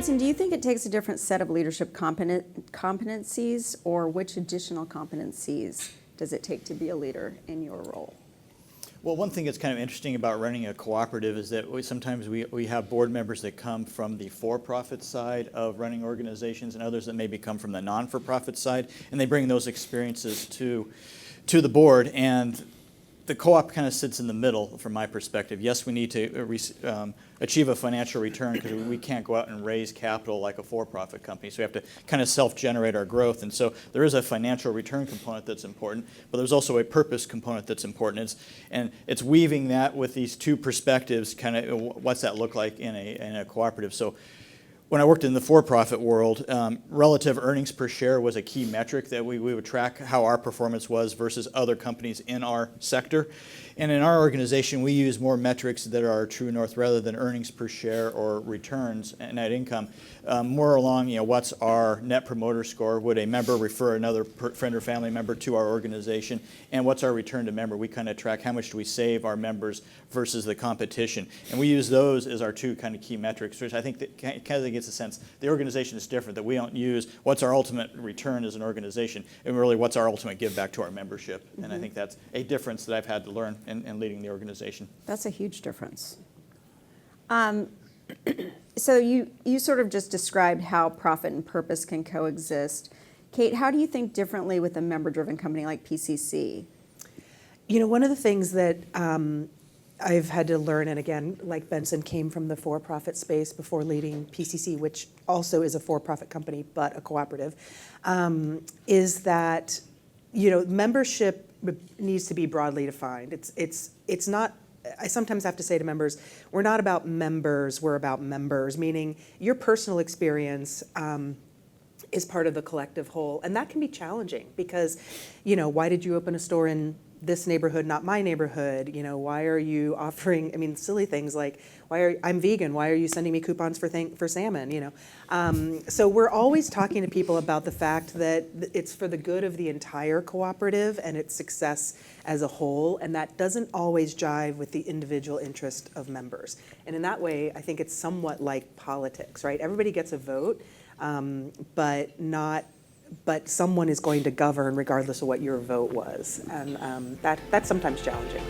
Benson, do you think it takes a different set of leadership competencies, or which additional competencies does it take to be a leader in your role? Well, one thing that's kind of interesting about running a cooperative is that sometimes we have board members that come from the for-profit side of running organizations and others that maybe come from the non-for-profit side, and they bring those experiences to the board. And the co-op kind of sits in the middle from my perspective. Yes, we need to achieve a financial return because we can't go out and raise capital like a for-profit company. So we have to kind of self-generate our growth. And so there is a financial return component that's important, but there's also a purpose component that's important. And it's weaving that with these two perspectives, kind of what's that look like in a cooperative. So when I worked in the for-profit world, relative earnings per share was a key metric that we would track how our performance was versus other companies in our sector. And in our organization, we use more metrics that are true north rather than earnings per share or returns and net income. More along, what's our net promoter score? Would a member refer another friend or family member to our organization? And what's our return to member? We kind of track how much do we save our members versus the competition. And we use those as our two kind of key metrics, which I think that kind of gets a sense the organization is different, that we don't use what's our ultimate return as an organization, and really what's our ultimate give back to our membership. Mm-hmm. And I think that's a difference that I've had to learn in leading the organization. That's a huge difference. So you sort of just described how profit and purpose can coexist. Cate, how do you think differently with a member-driven company like PCC? One of the things that I've had to learn, and again, like Benson, came from the for-profit space before leading PCC, which also is a for-profit company, but a cooperative, is that, membership needs to be broadly defined. It's not, I sometimes have to say to members, we're not about members, we're about members, meaning your personal experience is part of the collective whole. And that can be challenging because, why did you open a store in this neighborhood, not my neighborhood? Why are you offering, silly things like, I'm vegan, why are you sending me coupons for salmon, So we're always talking to people about the fact that it's for the good of the entire cooperative and its success as a whole, and that doesn't always jive with the individual interest of members. And in that way, I think it's somewhat like politics, right? Everybody gets a vote, but someone is going to govern regardless of what your vote was. And that's sometimes challenging.